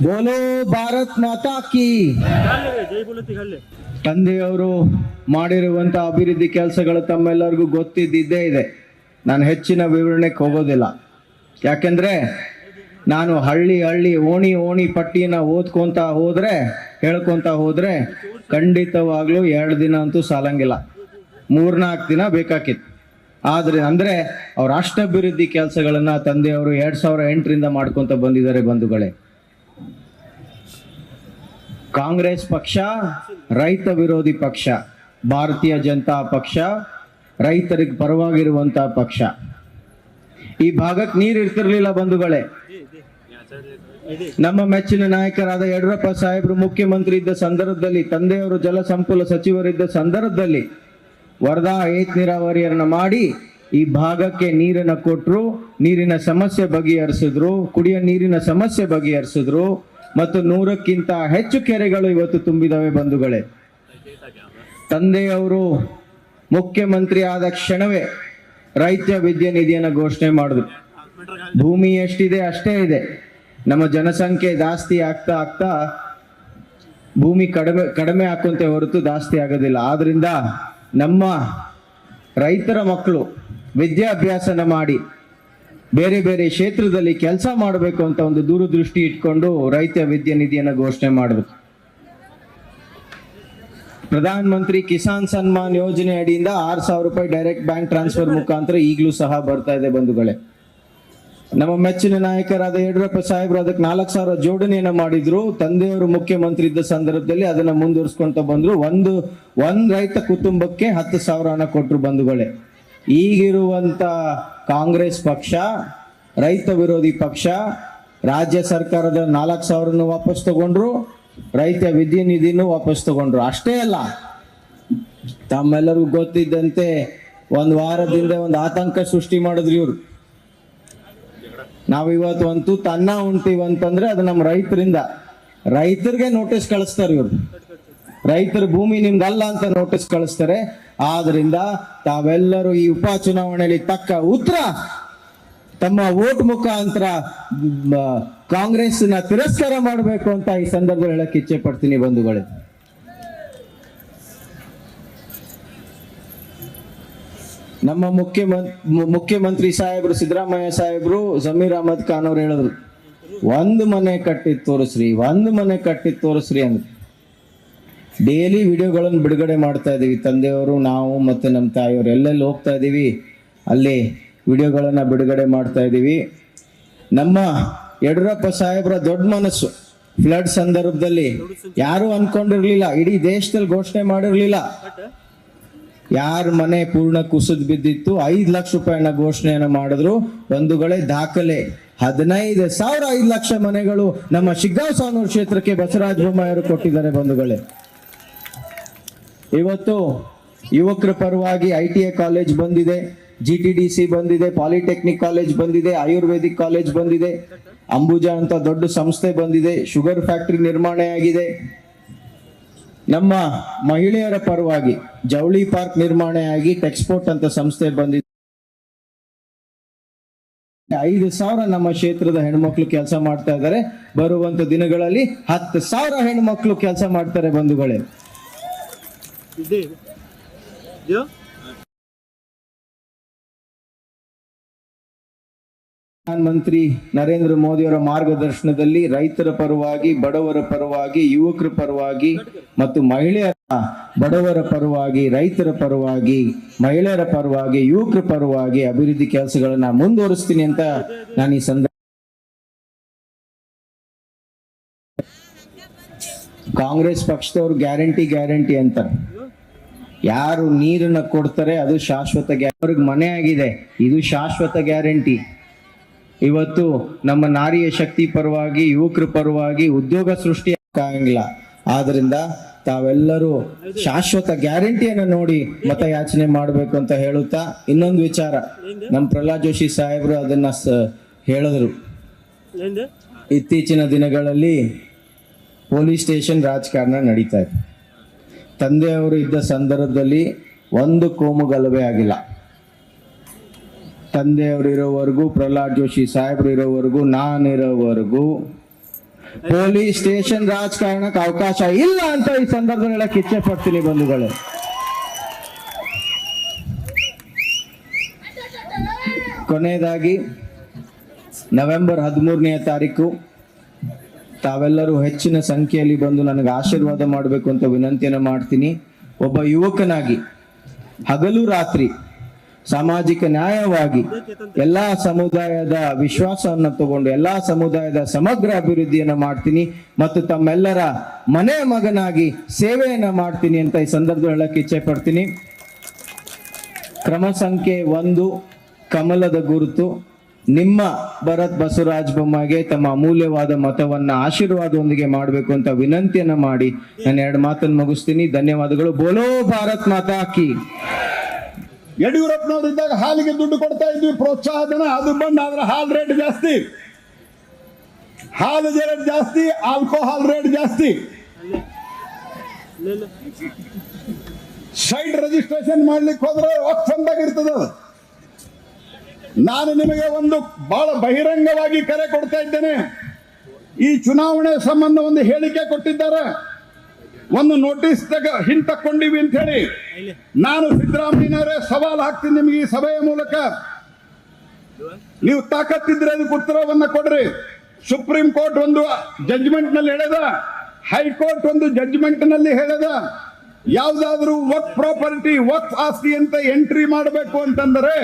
ಬೋಲೋ ಭಾರತ್ ಮಾತಾ ಕಿ. ತಂದೆಯವರು ಮಾಡಿರುವಂತ ಅಭಿವೃದ್ಧಿ ಕೆಲಸಗಳು ತಮ್ಮೆಲ್ಲರಿಗೂ ಗೊತ್ತಿದ್ದೇ ಇದೆ. ನಾನು ಹೆಚ್ಚಿನ ವಿವರಣೆಗೆ ಹೋಗೋದಿಲ್ಲ. ಯಾಕೆಂದ್ರೆ ನಾನು ಹಳ್ಳಿ ಓಣಿ ಪಟ್ಟಿನ ಹೇಳ್ಕೊಂತ ಹೋದ್ರೆ ಖಂಡಿತವಾಗ್ಲೂ 2 ದಿನ ಅಂತೂ ಸಾಲಂಗಿಲ್ಲ, 3-4 ದಿನ ಬೇಕಾಕಿತ್ತು. ಅಂದ್ರೆ ಅವ್ರ ಅಷ್ಟಭಿವೃದ್ಧಿ ಕೆಲಸಗಳನ್ನ ತಂದೆಯವರು 2008ರಿಂದ ಮಾಡ್ಕೊಂತ ಬಂದಿದ್ದಾರೆ ಬಂಧುಗಳೇ. ಕಾಂಗ್ರೆಸ್ ಪಕ್ಷ ರೈತ ವಿರೋಧಿ ಪಕ್ಷ, ಭಾರತೀಯ ಜನತಾ ಪಕ್ಷ ರೈತರಿಗೆ ಪರವಾಗಿರುವಂತ ಪಕ್ಷ. ಈ ಭಾಗಕ್ಕೆ ನೀರು ಇರ್ತಿರ್ಲಿಲ್ಲ ಬಂಧುಗಳೇ. ನಮ್ಮ ಮೆಚ್ಚಿನ ನಾಯಕರಾದ ಯಡಿಯೂರಪ್ಪ ಸಾಹೇಬರು ಮುಖ್ಯಮಂತ್ರಿ ಇದ್ದ ಸಂದರ್ಭದಲ್ಲಿ, ತಂದೆಯವರು ಜಲಸಂಪನ್ಮೂಲ ಸಚಿವರಿದ್ದ ಸಂದರ್ಭದಲ್ಲಿ ವರದಾ ಏತ್ ನೀರಾವರಿಯನ್ನ ಮಾಡಿ ಈ ಭಾಗಕ್ಕೆ ನೀರನ್ನ ಕೊಟ್ಟರು, ನೀರಿನ ಸಮಸ್ಯೆ ಬಗೆಹರಿಸಿದ್ರು, ಕುಡಿಯ ನೀರಿನ ಸಮಸ್ಯೆ ಬಗೆಹರಿಸಿದ್ರು ಮತ್ತು 100ಕ್ಕಿಂತ ಹೆಚ್ಚು ಕೆರೆಗಳು ಇವತ್ತು ತುಂಬಿದವೆ ಬಂಧುಗಳೇ. ತಂದೆಯವರು ಮುಖ್ಯಮಂತ್ರಿ ಆದ ಕ್ಷಣವೇ ರೈತ ವಿದ್ಯಾ ನಿಧಿಯನ್ನು ಘೋಷಣೆ ಮಾಡಿದ್ರು. ಭೂಮಿ ಎಷ್ಟಿದೆ ಅಷ್ಟೇ ಇದೆ. ನಮ್ಮ ಜನಸಂಖ್ಯೆ ಜಾಸ್ತಿ ಆಗ್ತಾ ಭೂಮಿ ಕಡಿಮೆ ಹಾಕುವಂತೆ ಹೊರತು ಜಾಸ್ತಿ ಆಗೋದಿಲ್ಲ. ಆದ್ರಿಂದ ನಮ್ಮ ರೈತರ ಮಕ್ಕಳು ವಿದ್ಯಾಭ್ಯಾಸನ ಮಾಡಿ ಬೇರೆ ಬೇರೆ ಕ್ಷೇತ್ರದಲ್ಲಿ ಕೆಲಸ ಮಾಡಬೇಕು ಅಂತ ಒಂದು ದೂರದೃಷ್ಟಿ ಇಟ್ಕೊಂಡು ರೈತ ವಿದ್ಯಾ ನಿಧಿಯನ್ನು ಘೋಷಣೆ ಮಾಡಿದ್ರು. ಪ್ರಧಾನ ಮಂತ್ರಿ ಕಿಸಾನ್ ಸನ್ಮಾನ್ ಯೋಜನೆ ಅಡಿಯಿಂದ 6,000 ರೂಪಾಯಿ ಡೈರೆಕ್ಟ್ ಬ್ಯಾಂಕ್ ಟ್ರಾನ್ಸ್ಫರ್ ಮುಖಾಂತರ ಈಗಲೂ ಸಹ ಬರ್ತಾ ಇದೆ ಬಂಧುಗಳೇ. ನಮ್ಮ ಮೆಚ್ಚಿನ ನಾಯಕರಾದ ಯಡಿಯೂರಪ್ಪ ಸಾಹೇಬರು ಅದಕ್ಕೆ 4,000 ಜೋಡಣೆಯನ್ನ ಮಾಡಿದ್ರು. ತಂದೆಯವರು ಮುಖ್ಯಮಂತ್ರಿ ಇದ್ದ ಸಂದರ್ಭದಲ್ಲಿ ಅದನ್ನ ಮುಂದುವರಿಸ್ಕೊಂತ ಬಂದ್ರು. ಒಂದ್ ರೈತ ಕುಟುಂಬಕ್ಕೆ 10,000 ಕೊಟ್ಟರು ಬಂಧುಗಳೇ. ಈಗಿರುವಂತ ಕಾಂಗ್ರೆಸ್ ಪಕ್ಷ ರೈತ ವಿರೋಧಿ ಪಕ್ಷ ರಾಜ್ಯ ಸರ್ಕಾರದ 4,000 ವಾಪಸ್ ತಗೊಂಡ್ರು, ರೈತ ವಿದ್ಯಾ ನಿಧಿನೂ ವಾಪಸ್ ತಗೊಂಡ್ರು. ಅಷ್ಟೇ ಅಲ್ಲ, ತಮ್ಮೆಲ್ಲರಿಗೂ ಗೊತ್ತಿದ್ದಂತೆ ಒಂದು ವಾರದಿಂದ ಒಂದು ಆತಂಕ ಸೃಷ್ಟಿ ಮಾಡಿದ್ರು ಇವ್ರು. ನಾವಿವತ್ತು ಒಂದು ತನ್ನ ಉಂಟೀವಂತಂದ್ರೆ ಅದು ನಮ್ಮ ರೈತರಿಗೆ ನೋಟಿಸ್ ಕಳಿಸ್ತಾರೆ ಇವ್ರು. ರೈತರ ಭೂಮಿ ನಿಮ್ದಲ್ಲ ಅಂತ ನೋಟಿಸ್ ಕಳಿಸ್ತಾರೆ. ಆದ್ರಿಂದ ತಾವೆಲ್ಲರೂ ಈ ಉಪಚುನಾವಣೆಯಲ್ಲಿ ತಕ್ಕ ಉತ್ತರ ತಮ್ಮ ವೋಟ್ ಮುಖಾಂತರ ಕಾಂಗ್ರೆಸ್ನ ತಿರಸ್ಕಾರ ಮಾಡಬೇಕು ಅಂತ ಈ ಸಂದರ್ಭದಲ್ಲಿ ಹೇಳಕ್ ಇಚ್ಛೆ ಪಡ್ತೀನಿ ಬಂಧುಗಳೇ. ನಮ್ಮ ಮುಖ್ಯಮಂತ್ರಿ ಸಾಹೇಬರು ಸಿದ್ದರಾಮಯ್ಯ ಸಾಹೇಬರು ಜಮೀರ್ ಅಹಮದ್ ಖಾನ್ ಅವ್ರು ಹೇಳಿದ್ರು, ಒಂದು ಮನೆ ಕಟ್ಟಿದ್ ತೋರಿಸ್ರಿ ಅಂದ್ರೆ. ಡೈಲಿ ವಿಡಿಯೋಗಳನ್ನು ಬಿಡುಗಡೆ ಮಾಡ್ತಾ ಇದೀವಿ. ತಂದೆಯವರು, ನಾವು ಮತ್ತೆ ನಮ್ಮ ತಾಯಿಯವರು ಎಲ್ಲೆಲ್ಲಿ ಹೋಗ್ತಾ ಇದೀವಿ ಅಲ್ಲಿ ವಿಡಿಯೋಗಳನ್ನ ಬಿಡುಗಡೆ ಮಾಡ್ತಾ ಇದೀವಿ. ನಮ್ಮ ಯಡಿಯೂರಪ್ಪ ಸಾಹೇಬ್ರ ದೊಡ್ಡ ಮನಸ್ಸು. ಫ್ಲಡ್ ಸಂದರ್ಭದಲ್ಲಿ ಯಾರು ಅನ್ಕೊಂಡಿರ್ಲಿಲ್ಲ, ಇಡೀ ದೇಶದಲ್ಲಿ ಘೋಷಣೆ ಮಾಡಿರ್ಲಿಲ್ಲ. ಯಾರ ಮನೆ ಪೂರ್ಣ ಕುಸಿದು ಬಿದ್ದಿತ್ತು 5 ಲಕ್ಷ ರೂಪಾಯಿನ ಘೋಷಣೆಯನ್ನ ಮಾಡಿದ್ರು ಬಂಧುಗಳೇ. ದಾಖಲೆ 15,000 5 ಲಕ್ಷ ಮನೆಗಳು ನಮ್ಮ ಶಿಗ್ಗಾಂವ್ ಸಾನೂರು ಕ್ಷೇತ್ರಕ್ಕೆ ಬಸವರಾಜ ಬೊಮ್ಮಾಯಿಯವರು ಕೊಟ್ಟಿದ್ದಾರೆ ಬಂಧುಗಳೇ. ಇವತ್ತು ಯುವಕರ ಪರವಾಗಿ ITI ಕಾಲೇಜ್ ಬಂದಿದೆ, GTDC ಬಂದಿದೆ, ಪಾಲಿಟೆಕ್ನಿಕ್ ಕಾಲೇಜ್ ಬಂದಿದೆ, ಆಯುರ್ವೇದಿಕ್ ಕಾಲೇಜ್ ಬಂದಿದೆ, ಅಂಬುಜಾ ಅಂತ ದೊಡ್ಡ ಸಂಸ್ಥೆ ಬಂದಿದೆ, ಶುಗರ್ ಫ್ಯಾಕ್ಟರಿ ನಿರ್ಮಾಣ ಆಗಿದೆ. ನಮ್ಮ ಮಹಿಳೆಯರ ಪರವಾಗಿ ಜವಳಿ ಪಾರ್ಕ್ ನಿರ್ಮಾಣ ಆಗಿ ಟೆಕ್ಸ್ಪೋರ್ಟ್ ಅಂತ ಸಂಸ್ಥೆ ಬಂದಿದೆ. 5,000 ನಮ್ಮ ಕ್ಷೇತ್ರದ ಹೆಣ್ಮಕ್ಳು ಕೆಲಸ ಮಾಡ್ತಾ ಇದ್ದಾರೆ. ಬರುವಂತ ದಿನಗಳಲ್ಲಿ 10,000 ಹೆಣ್ಮಕ್ಳು ಕೆಲಸ ಮಾಡ್ತಾರೆ ಬಂಧುಗಳೇ. ಪ್ರಧಾನಮಂತ್ರಿ ನರೇಂದ್ರ ಮೋದಿ ಅವರ ಮಾರ್ಗದರ್ಶನದಲ್ಲಿ ರೈತರ ಪರವಾಗಿ, ಬಡವರ ಪರವಾಗಿ, ಯುವಕರ ಪರವಾಗಿ ಮತ್ತು ಬಡವರ ಪರವಾಗಿ, ರೈತರ ಪರವಾಗಿ, ಮಹಿಳೆಯರ ಪರವಾಗಿ, ಯುವಕರ ಪರವಾಗಿ ಅಭಿವೃದ್ಧಿ ಕೆಲಸಗಳನ್ನ ಮುಂದುವರಿಸ್ತೀನಿ ಅಂತ ನಾನು ಈ ಸಂದರ್ಭ. ಕಾಂಗ್ರೆಸ್ ಪಕ್ಷದವರು ಗ್ಯಾರಂಟಿ ಅಂತಾರೆ. ಯಾರು ನೀರನ್ನ ಕೊಡ್ತಾರೆ ಅದು ಶಾಶ್ವತ ಅವ್ರಿಗೆ ಮನೆ ಆಗಿದೆ, ಇದು ಶಾಶ್ವತ ಗ್ಯಾರಂಟಿ. ಇವತ್ತು ನಮ್ಮ ನಾರಿಯ ಶಕ್ತಿ ಪರವಾಗಿ, ಯುವಕರ ಪರವಾಗಿ ಉದ್ಯೋಗ ಸೃಷ್ಟಿ ಆಗಂಗಿಲ್ಲ. ಆದ್ರಿಂದ ತಾವೆಲ್ಲರೂ ಶಾಶ್ವತ ಗ್ಯಾರಂಟಿಯನ್ನ ನೋಡಿ ಮತಯಾಚನೆ ಮಾಡಬೇಕು ಅಂತ ಹೇಳುತ್ತಾ, ಇನ್ನೊಂದು ವಿಚಾರ ನಮ್ಮ ಪ್ರಹ್ಲಾದ್ ಜೋಶಿ ಸಾಹೇಬರು ಅದನ್ನ ಹೇಳಿದ್ರು. ಇತ್ತೀಚಿನ ದಿನಗಳಲ್ಲಿ ಪೊಲೀಸ್ ಸ್ಟೇಷನ್ ರಾಜಕಾರಣ ನಡೀತಾ ಇದೆ. ತಂದೆಯವರು ಇದ್ದ ಸಂದರ್ಭದಲ್ಲಿ ಒಂದು ಕೋಮು ಗಲಭೆ ಆಗಿಲ್ಲ. ತಂದೆಯವರು ಇರೋವರೆಗೂ, ಪ್ರಹ್ಲಾದ್ ಜೋಶಿ ಸಾಹೇಬರು ಇರೋವರೆಗೂ, ನಾನಿರೋವರೆಗೂ ಪೊಲೀಸ್ ಸ್ಟೇಷನ್ ರಾಜಕಾರಣಕ್ಕೆ ಅವಕಾಶ ಇಲ್ಲ ಅಂತ ಈ ಸಂದರ್ಭದಲ್ಲಿ ಹೇಳಕ್ ಇಚ್ಛೆ ಪಡ್ತೀನಿ ಬಂಧುಗಳೇ. ಕೊನೆಯದಾಗಿ ನವೆಂಬರ್ 13ನೇ ತಾರೀಕು ತಾವೆಲ್ಲರೂ ಹೆಚ್ಚಿನ ಸಂಖ್ಯೆಯಲ್ಲಿ ಬಂದು ನನಗೆ ಆಶೀರ್ವಾದ ಮಾಡಬೇಕು ಅಂತ ವಿನಂತಿಯನ್ನು ಮಾಡ್ತೀನಿ. ಒಬ್ಬ ಯುವಕನಾಗಿ ಹಗಲು ರಾತ್ರಿ ಸಾಮಾಜಿಕ ನ್ಯಾಯವಾಗಿ ಎಲ್ಲಾ ಸಮುದಾಯದ ವಿಶ್ವಾಸವನ್ನು ತಗೊಂಡು ಎಲ್ಲಾ ಸಮುದಾಯದ ಸಮಗ್ರ ಅಭಿವೃದ್ಧಿಯನ್ನ ಮಾಡ್ತೀನಿ ಮತ್ತು ತಮ್ಮೆಲ್ಲರ ಮನೆ ಮಗನಾಗಿ ಸೇವೆಯನ್ನ ಮಾಡ್ತೀನಿ ಅಂತ ಈ ಸಂದರ್ಭದಲ್ಲಿ ಹೇಳಕ್ಕೆ ಇಚ್ಛೆ ಪಡ್ತೀನಿ. ಕ್ರಮ ಸಂಖ್ಯೆ 1 ಕಮಲದ ಗುರುತು. ನಿಮ್ಮ ಭರತ್ ಬಸವರಾಜ ಬೊಮ್ಮಾಯಿಗೆ ತಮ್ಮ ಅಮೂಲ್ಯವಾದ ಮತವನ್ನ ಆಶೀರ್ವಾದದೊಂದಿಗೆ ಮಾಡಬೇಕು ಅಂತ ವಿನಂತಿಯನ್ನ ಮಾಡಿ ನಾನು 2 ಮಾತನ್ನು ಮುಗಿಸ್ತೀನಿ. ಧನ್ಯವಾದಗಳು. ಬೋಲೋ ಭಾರತ್ ಮಾತಾ ಕಿ. ಯಡಿಯೂರಪ್ಪನವರಿದ್ದಾಗ ಹಾಲಿಗೆ ದುಡ್ಡು ಕೊಡ್ತಾ ಇದ್ವಿ, ಪ್ರೋತ್ಸಾಹ ಧನ. ಅದು ಬಂದ್ ಆದ್ರೆ ಹಾಲ್ ರೇಟ್ ಜಾಸ್ತಿ, ಹಾಲು ರೇಟ್ ಜಾಸ್ತಿ, ಆಲ್ಕೋಹಾಲ್ ರೇಟ್ ಜಾಸ್ತಿ. ಸೈಟ್ ರಿಜಿಸ್ಟ್ರೇಷನ್ ಮಾಡ್ಲಿಕ್ಕೆ ಹೋದ್ರೆ ವಕ್ಫ್ ಫಂಡ್ ಇರ್ತದ. ನಾನು ನಿಮಗೆ ಒಂದು ಬಹಳ ಬಹಿರಂಗವಾಗಿ ಕರೆ ಕೊಡ್ತಾ ಇದ್ದೇನೆ. ಈ ಚುನಾವಣೆ ಸಂಬಂಧ ಒಂದು ಹೇಳಿಕೆ ಕೊಟ್ಟಿದ್ದಾರೆ, ಒಂದು ನೋಟಿಸ್ ಹಿಂತಕ್ಕೊಂಡಿವಿ ಅಂತ ಹೇಳಿ. ನಾನು ಸಿದ್ದರಾಮಯ್ಯನವರೇ ಸವಾಲು ಹಾಕ್ತೀನಿ ನಿಮಗೆ ಈ ಸಭೆಯ ಮೂಲಕ. ನೀವು ತಾಕತ್ತಿದ್ರೆ ಅದಕ್ಕೆ ಉತ್ತರವನ್ನ ಕೊಡ್ರಿ. ಸುಪ್ರೀಂ ಕೋರ್ಟ್ ಒಂದು ಜಡ್ಜ್ಮೆಂಟ್ ನಲ್ಲಿ ಹೇಳಿದ, ಹೈಕೋರ್ಟ್ ಒಂದು ಜಡ್ಜ್ಮೆಂಟ್ ನಲ್ಲಿ ಹೇಳಿದ, ಯಾವ್ದಾದ್ರೂ ವಕ್ ಪ್ರಾಪರ್ಟಿ ವಕ್ ಆಸ್ತಿ ಅಂತ ಎಂಟ್ರಿ ಮಾಡಬೇಕು ಅಂತಂದರೆ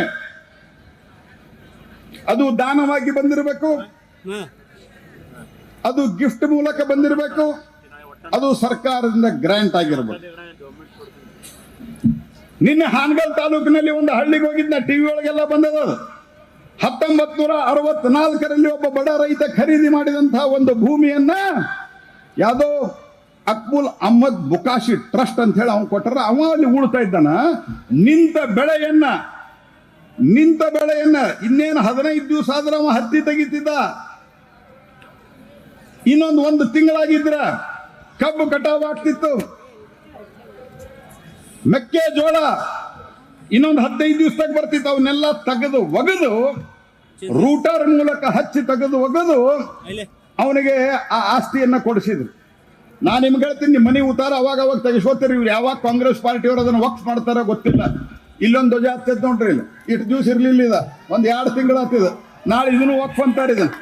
ಅದು ದಾನವಾಗಿ ಬಂದಿರಬೇಕು, ಅದು ಗಿಫ್ಟ್ ಮೂಲಕ ಬಂದಿರಬೇಕು, ಅದು ಸರ್ಕಾರದಿಂದ ಗ್ರಾಂಟ್ ಆಗಿರ್ಬೇಕು. ನಿನ್ನೆ ಹಾನಗಲ್ ತಾಲೂಕಿನಲ್ಲಿ ಒಂದು ಹಳ್ಳಿಗೆ ಹೋಗಿದ್ದ, ಟಿವಿ ಒಳಗೆಲ್ಲ ಬಂದದ. 1964ರಲ್ಲಿ ಒಬ್ಬ ಬಡ ರೈತ ಖರೀದಿ ಮಾಡಿದಂತಹ ಒಂದು ಭೂಮಿಯನ್ನ ಯಾವುದೋ ಅಕ್ಬುಲ್ ಅಹ್ಮದ್ ಬುಕಾಶಿ ಟ್ರಸ್ಟ್ ಅಂತ ಹೇಳಿ ಅವನು ಕೊಟ್ಟರ. ಅವ ಅಲ್ಲಿ ಉಳ್ತಾ ಇದ್ದಾನ. ನಿಂತ ಬೆಳೆಯನ್ನ ಇನ್ನೇನು 15 ದಿವಸ ಆದ್ರೆ ಅವ ಹತ್ತಿ ತೆಗಿತಿದ್ದ. ಇನ್ನೊಂದು 1 ತಿಂಗಳಾಗಿದ್ರ ಕಬ್ಬು ಕಟಾವ್ ಆಗ್ತಿತ್ತು. ಮೆಕ್ಕೆಜೋಳ ಇನ್ನೊಂದು 15 ದಿವಸದಾಗ ಬರ್ತಿತ್ತು. ಅವನ್ನೆಲ್ಲ ತೆಗೆದು ಒಗೆದು ರೂಟರ್ ಮೂಲಕ ಹಚ್ಚಿ ತೆಗೆದು ಒಗೆದು ಅವನಿಗೆ ಆ ಆಸ್ತಿಯನ್ನ ಕೊಡಿಸಿದ್ರು. ನಾನು ನಿಮ್ಗೆ ಹೇಳ್ತೀನಿ, ನಿಮ್ಮ ಮನೆ ಉತ್ತಾರ ಅವಾಗ ತೆಗಿಸ್ಕೋತೀರಿ. ಇವ್ರು ಯಾವಾಗ ಕಾಂಗ್ರೆಸ್ ಪಾರ್ಟಿಯವರು ಅದನ್ನು ವಕ್ಫ್ ಮಾಡ್ತಾರ ಗೊತ್ತಿಲ್ಲ. ಇಲ್ಲೊಂದು ಧ್ವಜ ಹತ್ತೈತೆ ನೋಡ್ರಿ, ಇಲ್ಲಿ ಇಷ್ಟು ದಿವಸ ಇರ್ಲಿಲ್ಲ. ಇದ 1-2 ತಿಂಗಳು ಆಗ್ತಿದ. ನಾಳೆ ಇದನ್ನು ವಕ್ಫ್ ಅಂತಾರೆ. ಇದನ್ನು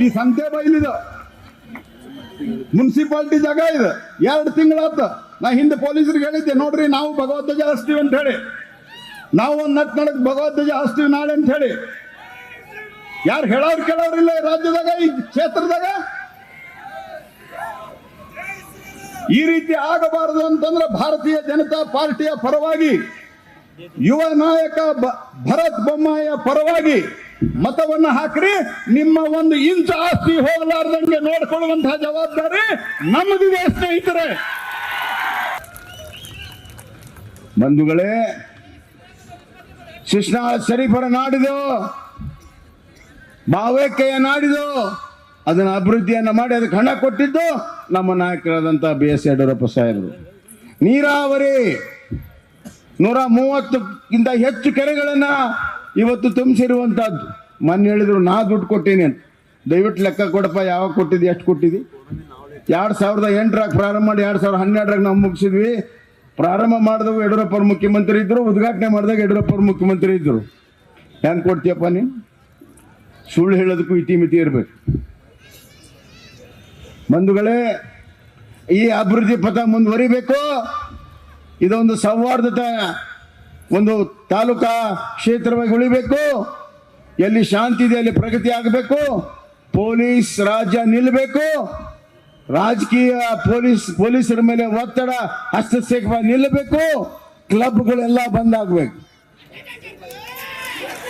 ಈ ಸಂತೆ ಬೈಲಿದ ಮುನ್ಸಿಪಾಲಿಟಿ ಜಾಗ ಇದೆ. 2 ತಿಂಗಳಾತ. ನಾ ಹಿಂದೆ ಪೊಲೀಸರಿಗೆ ಹೇಳಿದ್ದೆ, ನೋಡ್ರಿ ನಾವು ಭಗವದ್ವಜ ಹಚ್ತೀವಿ ಅಂತ ಹೇಳಿ, ನಾವು ಒಂದು ನಡಕ್ ಭಗವದ್ವಜ ಹಚ್ತೀವಿ ನಾಳೆ ಅಂತ ಹೇಳಿ. ಯಾರು ಹೇಳೋರು ಕೇಳೋರಿಲ್ಲ ರಾಜ್ಯದಾಗ, ಈ ಕ್ಷೇತ್ರದಾಗ. ಈ ರೀತಿ ಆಗಬಾರದು ಅಂತಂದ್ರೆ ಭಾರತೀಯ ಜನತಾ ಪಾರ್ಟಿಯ ಪರವಾಗಿ, ಯುವ ನಾಯಕ ಭರತ್ ಬೊಮ್ಮಾಯಿಯ ಪರವಾಗಿ ಮತವನ್ನ ಹಾಕ್ರಿ. ನಿಮ್ಮ 1 ಇಂಚು ಆಸ್ತಿ ಹೋಗಲಾರ್ದಂಗೆ ನೋಡ್ಕೊಳ್ಳುವಂತಹ ಜವಾಬ್ದಾರಿ ನಮ್ಮದಿದೆ ಸ್ನೇಹಿತರೆ. ಬಂಧುಗಳೇ, ಶಿಶ್ನಾಳ ಶರೀಫರ ನಾಡಿದು, ಭಾವೈಕ್ಯೆಯ ನಾಡಿದು, ಅದನ್ನ ಅಭಿವೃದ್ಧಿಯನ್ನ ಮಾಡಿ ಅದಕ್ಕೆ ಹಣ ಕೊಟ್ಟಿದ್ದು ನಮ್ಮ ನಾಯಕರಾದಂಥ BS ಯಡಿಯೂರಪ್ಪ ಸಾಹೇಬರು. ನೀರಾವರಿ 130ಕ್ಕಿಂತ ಹೆಚ್ಚು ಕೆರೆಗಳನ್ನ ಇವತ್ತು ತುಂಬಿಸಿರುವಂತಹದ್ದು. ಮೊನ್ನೆ ಹೇಳಿದ್ರು ನಾ ದುಡ್ಡು ಕೊಟ್ಟೀನಿ ಅಂತ. ದಯವಿಟ್ಟು ಲೆಕ್ಕ ಕೊಡಪ್ಪ, ಯಾವಾಗ ಕೊಟ್ಟಿದ್ದಿ, ಎಷ್ಟು ಕೊಟ್ಟಿದ್ದಿ? 2008ರಾಗ ಪ್ರಾರಂಭ ಮಾಡಿ 2012ರಾಗ ನಾವು ಮುಗಿಸಿದ್ವಿ. ಪ್ರಾರಂಭ ಮಾಡಿದವು ಯಡಿಯೂರಪ್ಪ ಮುಖ್ಯಮಂತ್ರಿ ಇದ್ರು, ಉದ್ಘಾಟನೆ ಮಾಡಿದಾಗ ಯಡಿಯೂರಪ್ಪ ಮುಖ್ಯಮಂತ್ರಿ ಇದ್ರು. ಹೆಂಗೆ ಕೊಡ್ತೀಯಪ್ಪ ನೀನು? ಸುಳ್ಳು ಹೇಳೋದಕ್ಕೂ ಇತಿಮಿತಿ ಇರಬೇಕು. ಬಂಧುಗಳೇ, ಈ ಅಭಿವೃದ್ಧಿ ಪಥ ಮುಂದುವರಿಬೇಕು. ಇದೊಂದು ಸೌಹಾರ್ದತೆ ಒಂದು ತಾಲೂಕಾ ಕ್ಷೇತ್ರವಾಗಿ ಉಳಿಬೇಕು. ಎಲ್ಲಿ ಶಾಂತಿ ಇದೆ ಅಲ್ಲಿ ಪ್ರಗತಿ ಆಗಬೇಕು. ಪೊಲೀಸ್ ರಾಜ್ಯ ನಿಲ್ಲಬೇಕು. ರಾಜಕೀಯ ಪೊಲೀಸರ ಮೇಲೆ ಒತ್ತಡ ಹಸ್ತಕ್ಷೇಪ ನಿಲ್ಲಬೇಕು. ಕ್ಲಬ್ಗಳೆಲ್ಲ ಬಂದಾಗಬೇಕು.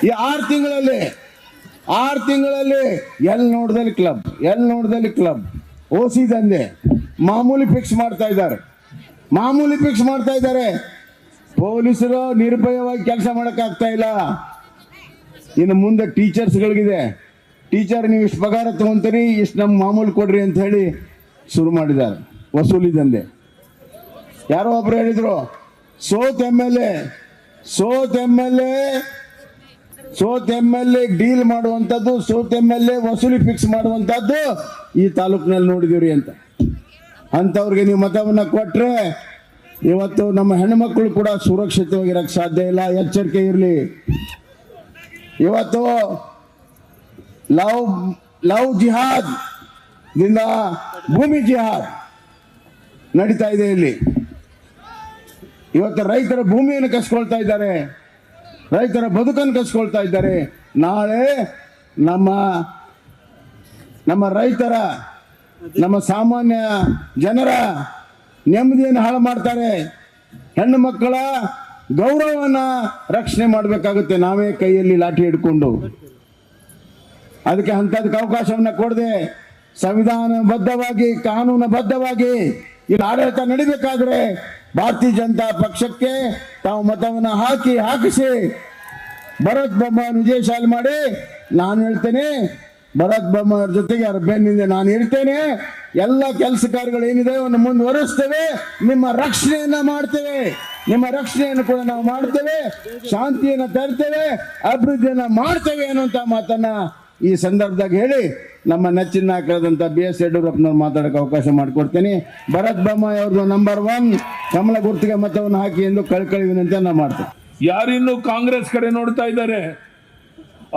ಈ 6 ತಿಂಗಳಲ್ಲಿ ಎಲ್ಲಿ ನೋಡಿದಲ್ಲಿ ಕ್ಲಬ್ ಓಸಿ ದಂಧೆ ಮಾಮೂಲಿ ಫಿಕ್ಸ್ ಮಾಡ್ತಾ ಇದ್ದಾರೆ. ಪೊಲೀಸರು ನಿರ್ಭಯವಾಗಿ ಕೆಲಸ ಮಾಡೋಕ್ಕಾಗ್ತಾ ಇಲ್ಲ. ಇನ್ನು ಮುಂದೆ ಟೀಚರ್ಸ್ಗಳಿಗಿದೆ. ಟೀಚರ್ ನೀವು ಇಷ್ಟು ಪಗಾರ ತಗೊಂತೀರಿ, ಇಷ್ಟು ನಮ್ಮ ಮಾಮೂಲಿ ಕೊಡ್ರಿ ಅಂತ ಹೇಳಿ ಶುರು ಮಾಡಿದ್ದಾರೆ ವಸೂಲಿ ದಂಧೆ. ಯಾರೋ ಒಬ್ರು ಹೇಳಿದ್ರು, ಸೋತ್ ಎಮ್ ಎಲ್ ಎ ಸೋತ್ MLA ಡೀಲ್ ಮಾಡುವಂಥದ್ದು, ಸೋತ್ MLA ವಸೂಲಿ ಫಿಕ್ಸ್ ಮಾಡುವಂಥದ್ದು ಈ ತಾಲೂಕಿನಲ್ಲಿ ನೋಡಿದಿರಿ ಅಂತ. ಅಂಥವ್ರಿಗೆ ನೀವು ಮತವನ್ನು ಕೊಟ್ಟರೆ ಇವತ್ತು ನಮ್ಮ ಹೆಣ್ಮಕ್ಳು ಕೂಡ ಸುರಕ್ಷಿತವಾಗಿರಕ್ಕೆ ಸಾಧ್ಯ ಇಲ್ಲ. ಎಚ್ಚರಿಕೆ ಇರಲಿ. ಇವತ್ತು ಲವ್ ಜಿಹಾದ್ ದಿಂದ ಭೂಮಿ ಜಿಹಾದ್ ನಡೀತಾ ಇದೆ ಇಲ್ಲಿ. ಇವತ್ತು ರೈತರ ಭೂಮಿಯನ್ನು ಕಸ್ಕೊಳ್ತಾ ಇದ್ದಾರೆ, ರೈತರ ಬದುಕನ್ನು ಕಸ್ಕೊಳ್ತಾ ಇದ್ದಾರೆ. ನಾಳೆ ನಮ್ಮ ರೈತರ, ನಮ್ಮ ಸಾಮಾನ್ಯ ಜನರ ನೆಮ್ಮದಿಯನ್ನು ಹಾಳು ಮಾಡ್ತಾರೆ. ಹೆಣ್ಣು ಮಕ್ಕಳ ಗೌರವವನ್ನು ರಕ್ಷಣೆ ಮಾಡಬೇಕಾಗುತ್ತೆ ನಾವೇ ಕೈಯಲ್ಲಿ ಲಾಠಿ ಹಿಡ್ಕೊಂಡು. ಅದಕ್ಕೆ ಅಂಥದಕ್ಕೆ ಅವಕಾಶವನ್ನು ಕೊಡದೆ ಸಂವಿಧಾನಬದ್ಧವಾಗಿ, ಕಾನೂನುಬದ್ಧವಾಗಿ ಇಲ್ಲಿ ಆಡಳಿತ ನಡಿಬೇಕಾದ್ರೆ ಭಾರತೀಯ ಜನತಾ ಪಕ್ಷಕ್ಕೆ ತಾವು ಮತವನ್ನು ಹಾಕಿಸಿ ಭರತ್ ಬೊಮ್ಮಾಯಿ ವಿಜಯಶಾಲಿ ಮಾಡಿ. ನಾನು ಹೇಳ್ತೇನೆ, ಭರತ್ ಬೊಮ್ಮಾಯಿ ಜೊತೆಗೆ ಅವ್ರ ಬೆನ್ನಿಂದ ನಾನು ಇರ್ತೇನೆ. ಎಲ್ಲ ಕೆಲಸ ಕಾರ್ಯಗಳೇನಿದೆ ಅವನ್ನು ಮುಂದುವರಿಸ್ತೇವೆ. ನಿಮ್ಮ ರಕ್ಷಣೆಯನ್ನ ಮಾಡ್ತೇವೆ, ನಿಮ್ಮ ರಕ್ಷಣೆಯನ್ನು ಕೂಡ ನಾವು ಮಾಡ್ತೇವೆ, ಶಾಂತಿಯನ್ನು ತರ್ತೇವೆ, ಅಭಿವೃದ್ಧಿಯನ್ನ ಮಾಡ್ತೇವೆ ಅನ್ನುವಂಥ ಮಾತನ್ನ ಈ ಸಂದರ್ಭದಾಗ ಹೇಳಿ ನಮ್ಮ ನೆಚ್ಚಿನ ನಾಯಕರಾದಂಥ BS ಯಡಿಯೂರಪ್ಪನವ್ರು ಮಾತಾಡೋಕೆ ಅವಕಾಶ ಮಾಡಿಕೊಡ್ತೇನೆ. ಭರತ್ ಬೊಮ್ಮಾಯಿ ಅವ್ರದ್ದು ನಂಬರ್ 1 ಕಮಲ ಗುರ್ತಿಗೆ ಮತವನ್ನು ಹಾಕಿ ಎಂದು ಕಳ್ಕಳಿ ವಿನಂತಿ ನಾವು ಮಾಡ್ತೇವೆ. ಯಾರಿನ್ನೂ ಕಾಂಗ್ರೆಸ್ ಕಡೆ ನೋಡ್ತಾ ಇದ್ದಾರೆ,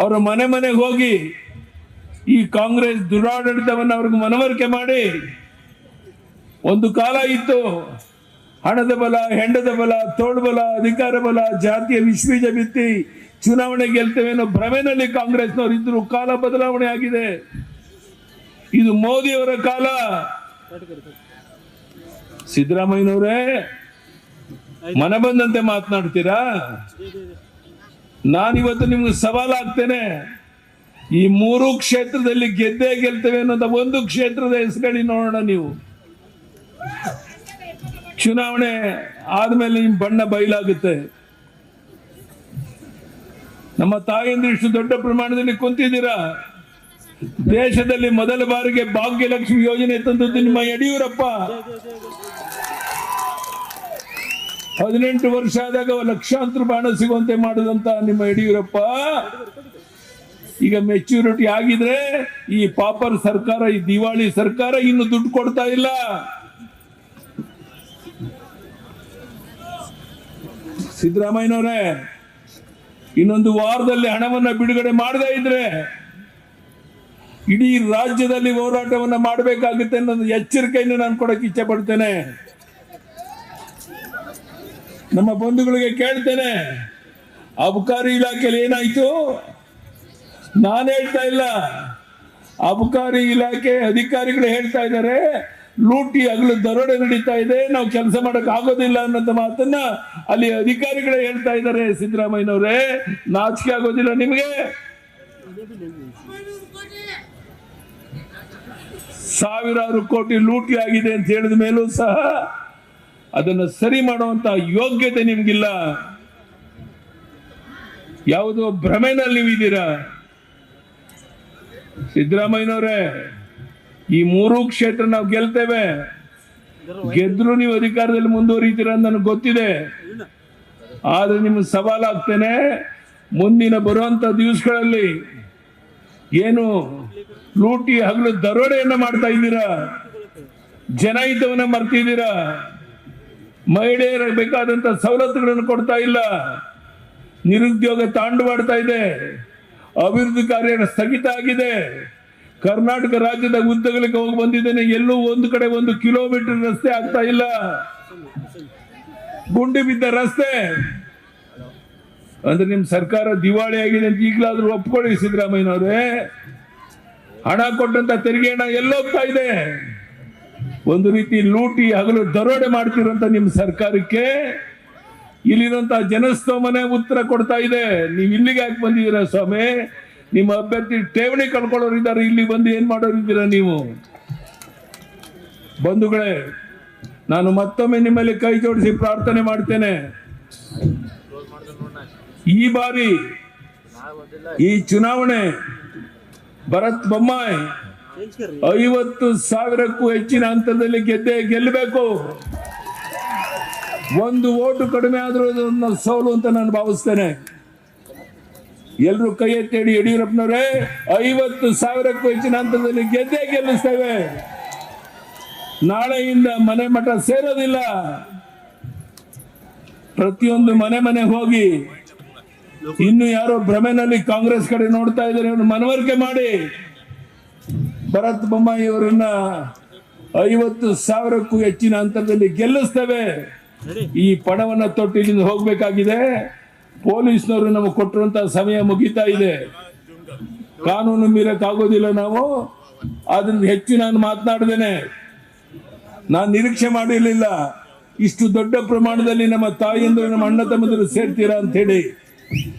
ಅವರ ಮನೆಗೆ ಹೋಗಿ ಈ ಕಾಂಗ್ರೆಸ್ ದುರಾಡಳಿತವನ್ನು ಅವ್ರಿಗೆ ಮನವರಿಕೆ ಮಾಡಿ. ಒಂದು ಕಾಲ ಇತ್ತು, ಹಣದ ಬಲ, ಹೆಂಡದ ಬಲ, ತೋಳ್ಬಲ, ಅಧಿಕಾರ ಬಲ, ಜಾತಿಯ ವಿಶ್ವೀಜ ಬಿತ್ತಿ ಚುನಾವಣೆ ಗೆಲ್ತೇವೆ ಅನ್ನೋ ಭ್ರಮೆನಲ್ಲಿ ಕಾಂಗ್ರೆಸ್ನವರು ಇದ್ರು. ಕಾಲ ಬದಲಾವಣೆ ಆಗಿದೆ. ಇದು ಮೋದಿಯವರ ಕಾಲ. ಸಿದ್ದರಾಮಯ್ಯನವರೇ ಮನ ಬಂದಂತೆ ಮಾತನಾಡ್ತೀರಾ? ನಾನಿವತ್ತು ನಿಮ್ಗೆ ಸವಾಲಾಗ್ತೇನೆ. ಈ 3 ಕ್ಷೇತ್ರದಲ್ಲಿ ಗೆದ್ದೇ ಗೆಲ್ತೇವೆ ಅನ್ನೋದ ಒಂದು ಕ್ಷೇತ್ರದ ಹೆಸರುಗಳಿ ನೋಡೋಣ. ನೀವು ಚುನಾವಣೆ ಆದ್ಮೇಲೆ ನಿಮ್ ಬಣ್ಣ ಬಯಲಾಗುತ್ತೆ. ನಮ್ಮ ತಾಯಂದ್ರು ಇಷ್ಟು ದೊಡ್ಡ ಪ್ರಮಾಣದಲ್ಲಿ ಕುಂತಿದ್ದೀರಾ. ದೇಶದಲ್ಲಿ ಮೊದಲ ಬಾರಿಗೆ ಭಾಗ್ಯಲಕ್ಷ್ಮಿ ಯೋಜನೆ ತಂದದ್ದು ನಿಮ್ಮ ಯಡಿಯೂರಪ್ಪ. 18 ವರ್ಷ ಆದಾಗ ಲಕ್ಷಾಂತರ ರೂಪಾಯಿ ಹಣ ಸಿಗುವಂತೆ ಮಾಡಿದಂತ ನಿಮ್ಮ ಯಡಿಯೂರಪ್ಪ ಈಗ ಮೆಚ್ಯೂರಿಟಿ ಆಗಿದ್ರೆ ಈ ಪಾಪರ್ ಸರ್ಕಾರ, ಈ ದಿವಾಳಿ ಸರ್ಕಾರ ಇನ್ನು ದುಡ್ಡು ಕೊಡ್ತಾ ಇಲ್ಲ. ಸಿದ್ದರಾಮಯ್ಯನವರೇ, ಇನ್ನೊಂದು ವಾರದಲ್ಲಿ ಹಣವನ್ನ ಬಿಡುಗಡೆ ಮಾಡದೇ ಇದ್ರೆ ಇಡೀ ರಾಜ್ಯದಲ್ಲಿ ಹೋರಾಟವನ್ನ ಮಾಡಬೇಕಾಗುತ್ತೆ ಅನ್ನೋದು ಎಚ್ಚರಿಕೆಯನ್ನು ನಾನು ಕೊಡಕ್ಕೆ ಇಚ್ಛೆ ಪಡ್ತೇನೆ. ನಮ್ಮ ಬಂಧುಗಳಿಗೆ ಕೇಳ್ತೇನೆ, ಅಬಕಾರಿ ಇಲಾಖೆಯಲ್ಲಿ ಏನಾಯ್ತು? ನಾನು ಹೇಳ್ತಾ ಇಲ್ಲ, ಅಬಕಾರಿ ಇಲಾಖೆ ಅಧಿಕಾರಿಗಳು ಹೇಳ್ತಾ ಇದ್ದಾರೆ ಲೂಟಿ ಹಗಲು ದರೋಡೆ ನಡೀತಾ ಇದೆ, ನಾವು ಕೆಲಸ ಮಾಡಕ್ ಆಗೋದಿಲ್ಲ ಅನ್ನೋಂಥ ಮಾತನ್ನ ಅಲ್ಲಿ ಅಧಿಕಾರಿಗಳೇ ಹೇಳ್ತಾ ಇದ್ದಾರೆ. ಸಿದ್ದರಾಮಯ್ಯನವರೇ, ನಾಚಿಕೆ ಆಗೋದಿಲ್ಲ ನಿಮಗೆ? ಸಾವಿರಾರು ಕೋಟಿ ಲೂಟಿ ಆಗಿದೆ ಅಂತ ಹೇಳಿದ ಮೇಲೂ ಸಹ ಅದನ್ನು ಸರಿ ಮಾಡುವಂತ ಯೋಗ್ಯತೆ ನಿಮ್ಗಿಲ್ಲ. ಯಾವುದೋ ಭ್ರಮೆನಲ್ಲಿ ನೀವಿದ್ದೀರಾ. ಸಿದ್ದರಾಮಯ್ಯನವರೇ, ಈ 3 ಕ್ಷೇತ್ರ ನಾವು ಗೆಲ್ತೇವೆ. ಗೆದ್ರು ನೀವು ಅಧಿಕಾರದಲ್ಲಿ ಮುಂದುವರಿತೀರ ಅಂತ ನನಗೆ ಗೊತ್ತಿದೆ. ಆದ್ರೆ ನಿಮ್ಗೆ ಸವಾಲಾಗ್ತೇನೆ, ಮುಂದಿನ ಬರುವಂತ ದಿವಸಗಳಲ್ಲಿ ಏನು ಲೂಟಿ ಹಗಲು ದರೋಡೆಯನ್ನ ಮಾಡ್ತಾ ಇದ್ದೀರಾ, ಜನಹಿತವನ್ನ ಮರ್ತಿದ್ದೀರಾ, ಮಹಿಳೆಯರ ಬೇಕಾದಂತ ಸವಲತ್ತುಗಳನ್ನು ಕೊಡ್ತಾ ಇಲ್ಲ, ನಿರುದ್ಯೋಗ ತಾಂಡವಾಡ್ತಾ ಇದೆ, ಅಭಿವೃದ್ಧಿ ಕಾರ್ಯ ಸ್ಥಗಿತ ಆಗಿದೆ. ಕರ್ನಾಟಕ ರಾಜ್ಯದ ಉದ್ದಗಲಕ್ಕೆ ಹೋಗಿ ಬಂದಿದ್ದೇನೆ, ಎಲ್ಲೂ ಒಂದು ಕಡೆ 1 ಕಿಲೋಮೀಟರ್ ರಸ್ತೆ ಆಗ್ತಾ ಇಲ್ಲ, ಗುಂಡಿ ಬಿದ್ದ ರಸ್ತೆ. ಅಂದ್ರೆ ನಿಮ್ ಸರ್ಕಾರ ದಿವಾಳಿ ಆಗಿದೆ ಅಂತ ಈಗಲಾದ್ರೂ ಒಪ್ಕೊಳ್ಳಿ ಸಿದ್ದರಾಮಯ್ಯನವರೇ. ಹಣ ಕೊಟ್ಟಂತ ತೆರಿಗೆ ಹಣ ಎಲ್ಲೋಗ್ತಾ ಇದೆ? ಒಂದು ರೀತಿ ಲೂಟಿ ಹಗಲು ದರೋಡೆ ಮಾಡ್ತಿರೋಂತ ನಿಮ್ಮ ಸರ್ಕಾರಕ್ಕೆ ಇಲ್ಲಿರುವಂತಹ ಜನಸ್ತೋಮನೆ ಉತ್ತರ ಕೊಡ್ತಾ ಇದೆ. ನೀವು ಇಲ್ಲಿಗೆ ಯಾಕೆ ಬಂದಿದ್ದೀರಾ ಸ್ವಾಮಿ? ನಿಮ್ಮ ಅಭ್ಯರ್ಥಿ ಠೇವಣಿ ಕಳ್ಕೊಳ್ಳೋರು ಇದ್ದಾರೆ, ಇಲ್ಲಿ ಬಂದು ಏನ್ ಮಾಡೋರಿದ್ದೀರಾ ನೀವು? ಬಂಧುಗಳೇ, ನಾನು ಮತ್ತೊಮ್ಮೆ ನಿಮ್ಮಲ್ಲಿ ಕೈ ಜೋಡಿಸಿ ಪ್ರಾರ್ಥನೆ ಮಾಡ್ತೇನೆ. ಈ ಬಾರಿ ಈ ಚುನಾವಣೆ ಭರತ್ ಬೊಮ್ಮಾಯಿ 50,000ಕ್ಕೂ ಹೆಚ್ಚಿನ ಅಂತರದಲ್ಲಿ ಗೆಲ್ಲಬೇಕು. 1 ವೋಟು ಕಡಿಮೆ ಆದ್ರೂ ಸೋಲು ಅಂತ ನಾನು ಭಾವಿಸ್ತೇನೆ. ಎಲ್ರು ಕೈ ಎತ್ತೇಳಿ ಯಡಿಯೂರಪ್ಪನವರೇ 50,000ಕ್ಕೂ ಹೆಚ್ಚಿನ ಹಂತದಲ್ಲಿ ಗೆಲ್ಲಿಸ್ತೇವೆ. ನಾಳೆಯಿಂದ ಮನೆ ಮಠ ಸೇರೋದಿಲ್ಲ. ಪ್ರತಿಯೊಂದು ಮನೆ ಹೋಗಿ ಇನ್ನು ಯಾರೋ ಭ್ರಮೆನಲ್ಲಿ ಕಾಂಗ್ರೆಸ್ ಕಡೆ ನೋಡ್ತಾ ಇದ್ದಾರೆ, ಮನವರಿಕೆ ಮಾಡಿ ಭರತ್ ಬೊಮ್ಮಾಯಿ ಅವರನ್ನ 50,000ಕ್ಕೂ ಹೆಚ್ಚಿನ ಅಂತರದಲ್ಲಿ ಗೆಲ್ಲಿಸ್ತೇವೆ. ಈ ಪಣವನ್ನ ತೊಟ್ಟು ಇಲ್ಲಿಂದ ಹೋಗ್ಬೇಕಾಗಿದೆ. ಪೊಲೀಸ್ನವರು ನಮಗೆ ಕೊಟ್ಟಿರುವಂತಹ ಸಮಯ ಮುಗಿತಾ ಇದೆ. ಕಾನೂನು ಮೀರಕ್ಕಾಗೋದಿಲ್ಲ ನಾವು. ಆದ್ರಿಂದ ಹೆಚ್ಚು ನಾನು ಮಾತನಾಡ್ದೇನೆ. ನಾನು ನಿರೀಕ್ಷೆ ಮಾಡಿರ್ಲಿಲ್ಲ ಇಷ್ಟು ದೊಡ್ಡ ಪ್ರಮಾಣದಲ್ಲಿ ನಮ್ಮ ತಾಯಿಯಂದರು ನಮ್ಮ ಅಣ್ಣ ತಮ್ಮಂದರು ಸೇರ್ತೀರಾ ಅಂತ ಹೇಳಿ.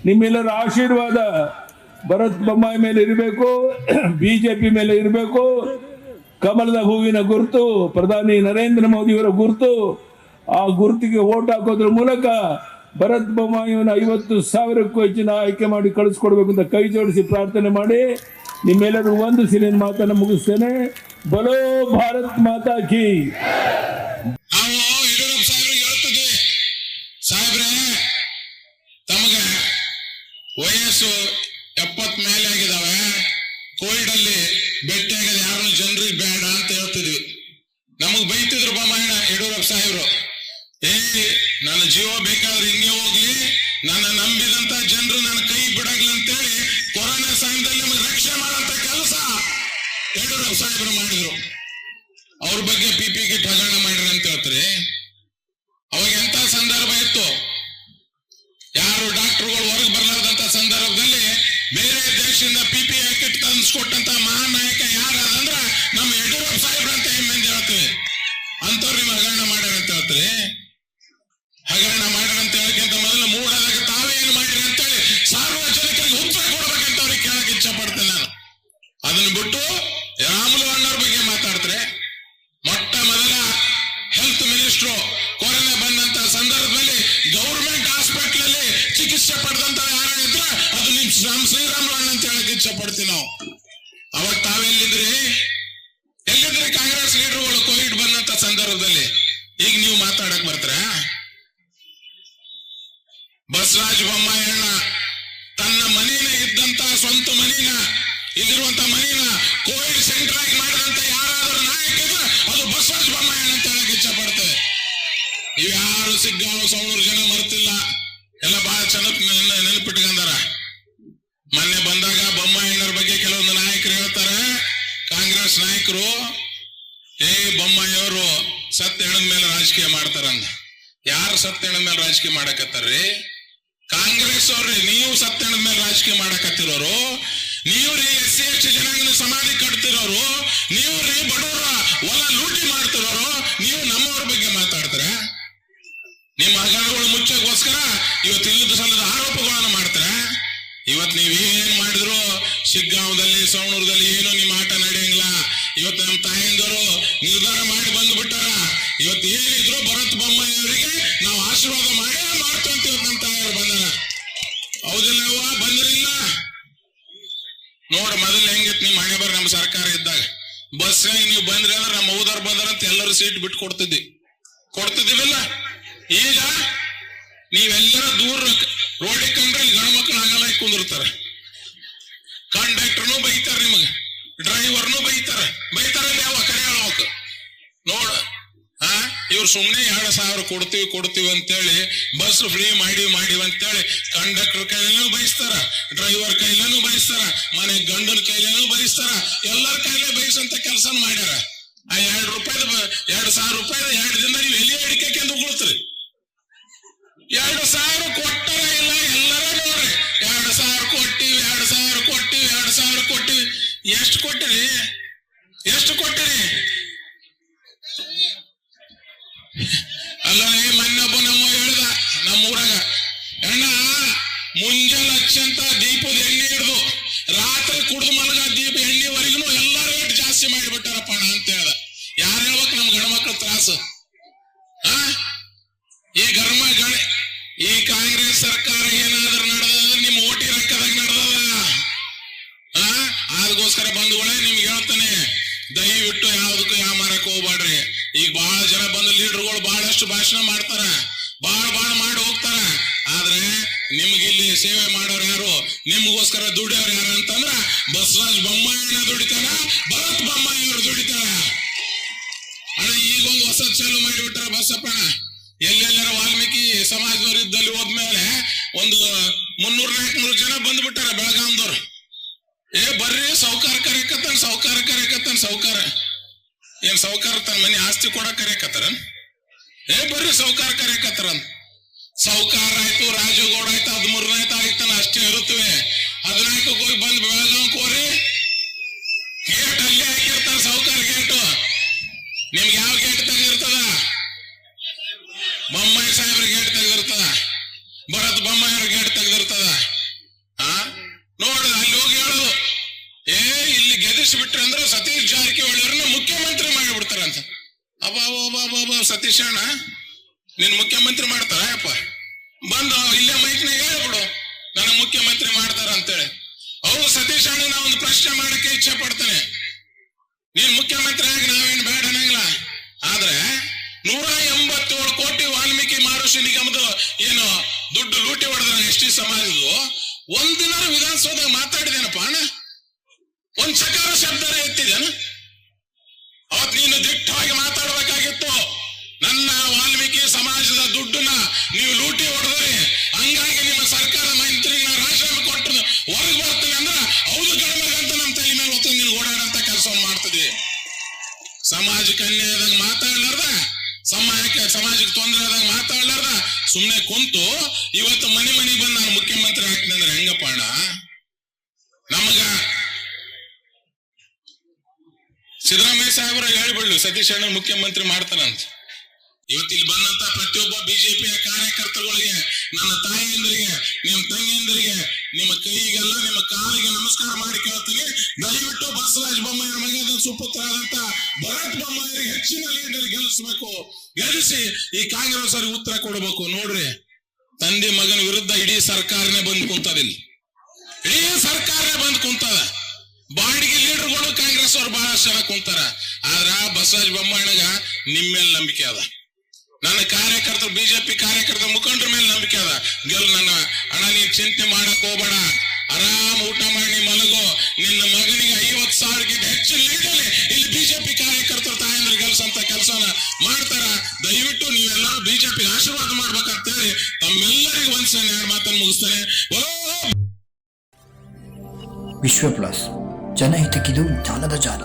ನಿಮ್ಮೆಲ್ಲರ ಆಶೀರ್ವಾದ ಭರತ್ ಬೊಮ್ಮಾಯಿ ಮೇಲೆ ಇರಬೇಕು, ಬಿಜೆಪಿ ಮೇಲೆ ಇರಬೇಕು. ಕಮಲದ ಹೂವಿನ ಗುರುತು ಪ್ರಧಾನಿ ನರೇಂದ್ರ ಮೋದಿಯವರ ಗುರುತು. ಆ ಗುರುತಿಗೆ ವೋಟ್ ಹಾಕೋದ್ರ ಮೂಲಕ ಭರತ್ ಬೊಮ್ಮಾಯಿಯವನ್ನ 50,000ಕ್ಕೂ ಹೆಚ್ಚಿನ ಆಯ್ಕೆ ಮಾಡಿ ಕಳಿಸ್ಕೊಡ್ಬೇಕು ಅಂತ ಕೈ ಜೋಡಿಸಿ ಪ್ರಾರ್ಥನೆ ಮಾಡಿ ನಿಮ್ಮೆಲ್ಲರೂ ಒಂದು ಸಿಲಿನ ಮಾತನ್ನು ಮುಗಿಸ್ತೇನೆ. ಬಲೋ ಭಾರತ್ ಮಾತಾ ಕಿ. ನಾವು ಯಡಿಯೂರಪ್ಪ ಸಾಹೇಬ್ರಿಗೆ ಹೇಳ್ತಿದ್ವಿ, ಸಾಹೇಬ್ರೆ ತಮಗೆ ವಯಸ್ಸು 70 ಮೇಲೆ ಆಗಿದಾವೆ, ಕೋವಿಡ್ ಅಲ್ಲಿ ಭೇಟಿ ಆಗದ ಯಾರು ಜನರಿಗೆ ಬೇಡ ಅಂತ ಹೇಳ್ತಿದ್ವಿ. ನಮಗ್ ಬೈತಿದ್ರು ಬೊಮ್ಮಾಯಣ್ಣ ಯಡಿಯೂರಪ್ಪ ಸಾಹೇಬ್ರು, ನನ್ನ ಜೀವ ಬೇಕಾದ್ರೆ ಹಿಂಗೆ ಹೋಗ್ಲಿ, ನನ್ನ ನಂಬಿದಂತ ಜನರು ನನ್ನ ಕೈ ಬಿಡಗ್ಲಿ ಅಂತೇಳಿ ಕೊರೋನಾ ಸಮಯದಲ್ಲಿ ನಮಗೆ ರಕ್ಷಣೆ ಮಾಡಂತ ಕೆಲಸ ಯಡಿಯೂರಪ್ಪ ಸಾಹೇಬ್ರು ಮಾಡಿದ್ರು. ಅವ್ರ ಬಗ್ಗೆ PPE ಕಿಟ್ ಹಗರಣ ಮಾಡ್ರಿ ಅಂತ ಹೇಳ್ತಾರೆ. ಅವಾಗ ಎಂತ ಸಂದರ್ಭ ಇತ್ತು, ಯಾರು ಡಾಕ್ಟರ್ಗಳು ಹೊರಗೆ ಬರಲಾರ್ದಂತ ಸಂದರ್ಭದಲ್ಲಿ ಬೇರೆ ದೇಶದಿಂದ PPE ಕಿಟ್ ತಂದಿಸ್ಕೊಟ್ಟಂತ ಮಹಾನ್ ನಾಯಕ ಯಾರಂದ್ರ ನಮ್ಮ ಯಡಿಯೂರಪ್ಪ ಸಾಹೇಬ್ರ ಅಂತ ಹೆಮ್ಮೆಂದು ಹೇಳ್ತೀವಿ. ಅಂತವ್ರು ನಿಮ್ ಹಗರಣ ಮಾಡ್ಯಾರ ಅಂತ ಹೇಳ್ತೀರಿ. ಹಗರಣ ಮಾಡ್ಯಾರ ಅಂತ ಹೇಳಕ್ಕಿಂತ ಮೊದಲು ಮೂಡಾದಾಗ ತಾವೇ ಏನು ಮಾಡಿರಿ ಅಂತೇಳಿ ಸಾರ್ವಜನಿಕರಿಗೆ ಉತ್ತರ ಕೊಡ್ಬೇಕಂತ ಅವ್ರಿಗೆ ಕೇಳಕ್ ಇಚ್ಛೆ ಪಡ್ತೇನೆ ನಾನು. ಅದನ್ನ ಬಿಟ್ಟು ರಾಮುಲು ಅಣ್ಣವ್ರ ಬಗ್ಗೆ ಮಾತಾಡ್ತಾರೆ. ಮೊಟ್ಟ ಮೊದಲ ಹೆಲ್ತ್ ಮಿನಿಸ್ಟ್ರು ಕೊರೋನಾ ಬಂದಂತ ಸಂದರ್ಭದಲ್ಲಿ ಗೌರ್ಮೆಂಟ್ ಹಾಸ್ಪಿಟಲ್ ಅಲ್ಲಿ ಚಿಕಿತ್ಸೆ ಪಡೆದಂತ ಯಾರು ಇದ್ರೆ ಅದು ನಮ್ಮ ಶ್ರೀರಾಮುಲು ಅಣ್ಣ ಅಂತ ಹೇಳಕ್ ಇಚ್ಛೆ ಪಡ್ತೀವಿ ನಾವು. ಅವಾಗ ತಾವೆಲ್ಲಿದ್ರಿ ಕಾಂಗ್ರೆಸ್ ಲೀಡರ್ಗಳು ಕೋವಿಡ್ ಬಂದಂತ ಸಂದರ್ಭದಲ್ಲಿ? ಈಗ ನೀವು ಮಾತಾಡಕ್ ಬರ್ತಾರ? ಬಸವರಾಜ ಬೊಮ್ಮಾಯಿ ಅಣ್ಣ ತನ್ನ ಮನಿನ ಇದ್ದಂತ ಸ್ವಂತ ಮನಿನ ಇಲ್ಲಿರುವಂತ ಮನಿನ ಕೋವಿಡ್ ಸೆಂಟರ್ ಆಗಿ ಮಾಡಿದಂತ ಯಾರಾದ್ರೂ ನಾಯಕ ಇದ್ರೆ ಅದು ಬಸವರಾಜ ಬೊಮ್ಮಾಯಿ ಅಣ್ಣ ಅಂತ ಹೇಳಕ್ ಇಚ್ಛೆ ಪಡ್ತೇವೆ. ಇವ್ಯಾರು ಸಿಗ್ಗಾಂವ್ ಸವಣೂರು ಜನ ಮರ್ತಿಲ್ಲ, ಎಲ್ಲ ಬಹಳ ಚೆನ್ನಾಗಿ ನೆನಪಿಟ್ಕೊಂಡಾರ. ಮೊನ್ನೆ ಬಂದಾಗ ಬೊಮ್ಮಾಯಿ ಅಣ್ಣರ ಬಗ್ಗೆ ಕೆಲವೊಂದು ನಾಯಕರು ಹೇಳ್ತಾರೆ, ಕಾಂಗ್ರೆಸ್ ನಾಯಕರು, ಬೊಮ್ಮಾಯಿ ಅವರು ಸತ್ತ ಹೆಣದ ಮೇಲೆ ರಾಜಕೀಯ ಮಾಡ್ತಾರಂದ. ಯಾರು ಸತ್ತ ಹೆಣದ ಮೇಲೆ ರಾಜಕೀಯ ಮಾಡಕತ್ತಾರ್ರಿ? ಕಾಂಗ್ರೆಸ್ ಅವ್ರಿ. ನೀವು ಸತ್ತ ಹೆಣದ ಮೇಲೆ ರಾಜಕೀಯ ಮಾಡಕತ್ತಿರೋರು ನೀವು ರೀ. SC ST ಜನಾಂಗನ ಸಮಾಧಿ ಕಟ್ತಿರೋರು ನೀವು ರೀ. ಬಡವರ ಹೊಲ ಲೂಟಿ ಮಾಡ್ತಿರೋರು ನೀವು. ನಮ್ಮವ್ರ ಬಗ್ಗೆ ಮಾತಾಡ್ತಾರ? ನಿಮ್ಮ ಹಗರಣಗಳು ಮುಚ್ಚಕ್ಕೋಸ್ಕರ ಇವತ್ತು ಇಲ್ಲದ ಸಲ್ಲದ ಆರೋಪಗಳನ್ನು ಮಾಡ್ತಾರ. ಇವತ್ತು ನೀವೇನ್ ಮಾಡಿದ್ರು ಶಿಗ್ಗಾಂವದಲ್ಲಿ ಸವಣೂರದಲ್ಲಿ ಏನು ನಿಮ್ಮ ಆಟ ನಡೆಯಂಗಿಲ್ಲ. ಇವತ್ತು ನಮ್ಮ ತಾಯಿಂದವರು ನಿರ್ಧಾರ ಮಾಡಿ ಬಂದ್ಬಿಟ್ಟಾರ. ಇವತ್ತು ಏನಿದ್ರು ಭರತ್ ಬೊಮ್ಮಾಯಿ ಅವರಿಗೆ ನಾವು ಆಶೀರ್ವಾದ ಮಾಡೇ ಮಾಡ್ತೇವೆ ಅಂತ ಇವತ್ತು ನಮ್ಮ ತಾಯಿಯವರು ಬಂದಾರ. ಹೌದಿಲ್ಲ? ಬಂದ್ರಿಲ್ಲ ನೋಡ. ಮೊದಲು ಹೆಂಗಿತ್ತು ನಿಮ್ಮ ಹಣೆ ಬರ ನಮ್ಮ ಸರ್ಕಾರ ಇದ್ದಾಗ, ಬಸ್ನಾಗ ನೀವು ಬಂದ್ರಿ ಅಂದ್ರೆ ನಮ್ಮ ಊದರ್ ಬಂದ್ರ ಅಂತ ಎಲ್ಲರೂ ಸೀಟ್ ಬಿಟ್ಟು ಕೊಡ್ತಿದ್ದೀವಿಲ್ಲ. ಈಗ ನೀವೆಲ್ಲರೂ ದೂರ ರೋಡಿಗೆ ಕಂಡ್ರೆ ಇಲ್ಲಿ ಗಂಡು ಮಕ್ಕಳು ಆಗಲ್ಲ ಕುಂದಿರ್ತಾರ. ಕಂಡಕ್ಟರ್ನು ಬೈತಾರ, ನಿಮಗ ಡ್ರೈವರ್ನು ಬೈತಾರ ಯಾವ ಕರೆ ಹೇಳೋಕ್ ನೋಡ. ಇವ್ರು ಸುಮ್ನೆ 2,000 ಕೊಡ್ತೀವಿ ಅಂತೇಳಿ ಬಸ್ ಫ್ರೀ ಮಾಡಿವಿ ಅಂತೇಳಿ ಕಂಡಕ್ಟರ್ ಕೈಲೇನೂ ಬಯಸ್ತಾರ, ಡ್ರೈವರ್ ಕೈಲೇನೂ ಬಯಸ್ತಾರ, ಮನೆ ಗಂಡನ ಕೈಲೇನೂ ಬಯಸ್ತಾರ, ಎಲ್ಲರ ಕೈಲೇ ಬಯಸಂತ ಕೆಲಸ ಮಾಡ್ಯಾರ. ಆ 2,000 ರೂಪಾಯಿ 2 ದಿನ ನೀವು ಎಲ್ಲಿ ಅಡಿಕೆ ಉಗುಳ್ತೀರಿ? 2,000 ಕೊಟ್ಟರ ಇಲ್ಲ. ಎಲ್ಲರೂ ನೋಡ್ರಿ 2,000 ಕೊಟ್ಟಿವಿ. ಎಷ್ಟು ಕೊಟ್ಟಿರಿ? ಅಲ್ಲ, ಮೊನ್ನೊಬ್ಬ ಹೇಳ್ದ ನಮ್ಮೂರಾಗ, ಅಣ್ಣ ಮುಂಜಾನೆ ಹಚ್ಚಂತ ದೀಪದ ಎಣ್ಣೆ ಹಿಡಿದು ರಾತ್ರಿ ಕುಡಿದು ಮಲಗ ದೀಪ ಎಣ್ಣೆವರೆಗೂ ಎಲ್ಲ ರೇಟ್ ಜಾಸ್ತಿ ಮಾಡಿಬಿಟ್ಟಾರಪ್ಪ ಅಣ್ಣ ಅಂತ ಹೇಳ್ದ. ಯಾರು ಹೇಳ್ಬೇಕು ನಮ್ ಗಂಡ್ಮಕ್ಳ ತ್ರಾಸು? ಈ ಕಾಂಗ್ರೆಸ್ ಸರ್ಕಾರ ಏನಾದ್ರೂ ನಡೆದ ನಿಮ್ಮ ಓಟಿ ರೊಕ್ಕದಾಗ ನಡೆದದ. ಅದಕ್ಕೋಸ್ಕರ ಬಂಧುಗಳೇ ನಿಮ್ಗೆ ಹೇಳ್ತಾನೆ, ನಿಮ್ಗೆ ಇಲ್ಲಿ ಸೇವೆ ಮಾಡೋರು ಯಾರು, ನಿಮ್ಗೋಸ್ಕರ ದುಡಿಯೋರು ಯಾರು ಅಂತಂದ್ರ ಬಸವರಾಜ ಬೊಮ್ಮಾಯಿನ ದುಡಿತಾರ, ಭರತ್ ಬೊಮ್ಮಾಯಿ ಅವರು ದುಡಿತಾರ. ಅಣ್ಣ ಈಗೊಂದು ಹೊಸ ಚಾಲು ಮಾಡಿಬಿಟ್ಟಾರ ಬಸಪ್ಪಣ್ಣ. ಎಲ್ಲೆಲ್ಲರ ವಾಲ್ಮೀಕಿ ಸಮಾಜದವ್ರು ಇದ್ದಲ್ಲಿ ಹೋದ್ಮೇಲೆ ಒಂದು 300-400 ಜನ ಬಂದ್ಬಿಟ್ಟಾರ ಬೆಳಗಾಂದವ್ರು. ಬರ್ರಿ ಸೌಕಾರ ಕರೆಯಕತ್ತಾನ, ಸೌಕಾರ ಕರೆಯಕತ್ತಾನ. ಸೌಕಾರ ಏನ್ ಸೌಕಾರ ತನ್ನ ಮನೆ ಆಸ್ತಿ ಕೊಡಕ್ ಕರೆಯಕತ್ತಾರ? ಬರ್ರಿ ಸೌಕಾರ ಕರೆಯಕತ್ತಾರ. ಸೌಕಾರ ಆಯ್ತು, ರಾಜಗೌಡ ಆಯ್ತು, 13ನೇ ತಾರೀಕು ಅಷ್ಟೇ ಇರುತ್ತವೆ. 14ಕ್ಕೆ ಹೋಗಿ ಬಂದ್ ಬೆಳಗಾವ್ ಹೋರಿ, ಗೇಟ್ ಅಲ್ಲೇ ಹಾಕಿರ್ತಾರ ಸೌಕಾರ ಗೇಟು. ನಿಮ್ಗೆ ಯಾವ ಗೇಟ್ ತೆಗೆದಿರ್ತದ? ಬೊಮ್ಮಾಯಿ ಸಾಹೇಬ್ರ ಗೇಟ್ ತೆಗೆದಿರ್ತದ, ಭರತ್ ಬೊಮ್ಮಾಯಿ ಅವ್ರ ಗೇಟ್ ತೆಗೆದಿರ್ತದ. ನೋಡ್ರಿ ಅಲ್ಲಿ ಹೋಗಿ ಹೇಳೋದು, ಇಲ್ಲಿ ಗೆದಿಸ್ಬಿಟ್ರೆ ಅಂದ್ರೆ ಸತೀಶ್ ಜಾರಕಿಹೊಳಿ ಅವ್ರನ್ನ ಮುಖ್ಯಮಂತ್ರಿ ಮಾಡಿಬಿಡ್ತಾರಂತ. ಅಬ್ಬಾ ಸತೀಶ್ ಅಣ್ಣ ನೀನ್ ಮುಖ್ಯಮಂತ್ರಿ ಮಾಡ್ತಾರ ಯಪ್ಪ? ಬಂದು ಇಲ್ಲೇ ಮೈಕ್ನಾಗ ಹೇಳ್ಬಿಡು ನನಗ್ ಮುಖ್ಯಮಂತ್ರಿ ಮಾಡ್ತಾರ ಅಂತೇಳಿ. ಹೌದು ಸತೀಶ್ ಅಣ್ಣ, ನಾ ಒಂದು ಪ್ರಶ್ನೆ ಮಾಡಕ್ಕೆ ಇಚ್ಛೆ ಪಡ್ತೇನೆ. ನೀನ್ ಮುಖ್ಯಮಂತ್ರಿ ಆಗಿ ನಾವೇನು ಬೇಡ ಅನ್ನಂಗಿಲ್ಲ, ಆದ್ರೆ 187 ಕೋಟಿ ವಾಲ್ಮೀಕಿ ಮಹರ್ಷಿ ನಿಗಮದ ಏನು ದುಡ್ಡು ಲೂಟಿ ಹೊಡೆದ್ರ ಎಸ್ ಟಿ ಸಮಾಜದ್ದು, ಒಂದಿನ ವಿಧಾನಸೌಧದಾಗ ಮಾತಾಡಿದೇನಪ್ಪ ಅಣ್ಣ? ಒಂದ್ ಚಕಾರ ಶಬ್ದ ಎತ್ತಿದೇನ? ಅವತ್ ನೀನು ದಿಟ್ಟವಾಗಿ ಮಾತಾಡ್ಬೇಕಾಗಿತ್ತು. ನನ್ನ ವಾಲ್ಮೀಕಿ ಸಮಾಜದ ದುಡ್ಡನ್ನ ನೀವು ಲೂಟಿ ಹೊಡೆದ್ರಿ, ಹಂಗಾಗಿ ನಿಮ್ಮ ಸರ್ಕಾರ ಮಂತ್ರಿಗಳ ರಾಜೀನಾಮೆ ಕೊಟ್ಟು ಹೊರಗೆ ಬರ್ತೀನಿ ಅಂದ್ರ ಹೌದು ಗಣಮಗಂತ ನಮ್ಮ ತಲೆ ಮೇಲೆ ಹೊತ್ತು ನೀನು ಓಡಾಡಂತ ಕೆಲಸ ಮಾಡ್ತಿದ್ವಿ. ಸಮಾಜಕ್ಕೆ ಅನ್ಯಾಯದಾಗ ಮಾತಾಡ್ಲಾರ್ದ, ಸಮಾಜಕ್ಕೆ ತೊಂದರೆ ಆದಾಗ ಮಾತಾಡ್ಲಾರ್ದ ಸುಮ್ನೆ ಕುಂತು ಇವತ್ತು ಮನೆಗೆ ಬಂದು ನಾನು ಮುಖ್ಯಮಂತ್ರಿ ಆಗ್ತೀನಿ ಅಂದ್ರೆ ಹೆಂಗಪ್ಪ ಅಣ್ಣ? ನಮಗ ಸಿದ್ದರಾಮಯ್ಯ ಸಾಹೇಬ್ರ ಹೇಳ್ಬಿಡ್ಲು ಸತೀಶ್ ಅಣ್ಣ ಮುಖ್ಯಮಂತ್ರಿ ಮಾಡ್ತಾನಂತ. ಇವತ್ತಿಲ್ಲಿ ಬಂದಂತ ಪ್ರತಿಯೊಬ್ಬ ಬಿಜೆಪಿಯ ಕಾರ್ಯಕರ್ತರುಗಳಿಗೆ, ನನ್ನ ತಾಯಿಯಂದ್ರಿಗೆ, ನಿಮ್ಮ ತಂಗಿಯಂದ್ರಿಗೆ, ನಿಮ್ಮ ಕೈಗೆಲ್ಲ ನಿಮ್ಮ ಕಾಲಿಗೆ ನಮಸ್ಕಾರ ಮಾಡಿ ಕೇಳ್ತೀನಿ. ದಯವಿಟ್ಟು ಬಸವರಾಜ ಬೊಮ್ಮಾಯಿ ಮಗನ ಸುಪುತ್ರ ಆದಂತ ಭರತ್ ಬೊಮ್ಮಾಯಿ ಹೆಚ್ಚಿನ ಲೀಡರ್ ಗೆಲ್ಲಿಸಬೇಕು. ಗೆಲ್ಲಿಸಿ ಈ ಕಾಂಗ್ರೆಸ್ ಅವ್ರಿಗೆ ಉತ್ತರ ಕೊಡಬೇಕು. ನೋಡ್ರಿ, ತಂದೆ ಮಗನ ವಿರುದ್ಧ ಇಡೀ ಸರ್ಕಾರನೇ ಬಂದ್ ಕುಂತದಿಲ್ಲ, ಇಡೀ ಸರ್ಕಾರನೇ ಬಂದ್ ಕುಂತದ. ಬಾಡಿಗೆ ಲೀಡರ್ಗಳು ಕಾಂಗ್ರೆಸ್ ಅವ್ರು ಬಹಳಷ್ಟು ಜನ ಕುಂತಾರ. ಆದ್ರ ಬಸವರಾಜ ಬೊಮ್ಮಾಯಿಗ ನಿಮ್ಮೇಲೆ ನಂಬಿಕೆ ಅದ, ನನ್ನ ಕಾರ್ಯಕರ್ತರು, ಬಿಜೆಪಿ ಕಾರ್ಯಕರ್ತರ ಮುಖಂಡರ ಮೇಲೆ ನಂಬಿಕೆ ಅದ. ನನ್ನ ಅಣ್ಣ ನೀನ್ ಚಿಂತೆ ಮಾಡಕ್ ಹೋಗ್ಬೇಡ, ಆರಾಮ್ ಊಟ ಮಾಡಿ ಮಲಗೋ. ನಿನ್ನ ಮಗನಿಗೆ 50,000ಕ್ಕಿಂತ ಹೆಚ್ಚು ಲೀಡಲ್ಲಿ ಇಲ್ಲಿ ಬಿಜೆಪಿ ಕಾರ್ಯಕರ್ತರು ತಾಯಂದ್ರೆ ಗೆಲ್ಸಂತ ಕೆಲಸನ ಮಾಡ್ತಾರ. ದಯವಿಟ್ಟು ನೀವೆಲ್ಲರೂ ಬಿಜೆಪಿ ಆಶೀರ್ವಾದ ಮಾಡ್ಬೇಕಂತೇಳಿ ತಮ್ಮೆಲ್ಲರಿಗೂ ಒಂದ್ಸಲ 2 ಮಾತನ್ನು ಮುಗಿಸ್ತೇನೆ. ವಿಶ್ವ ಪ್ಲಸ್, ಜನಹಿತಕ್ಕಿದು ಜ್ಞಾನದ ಜಾಲ.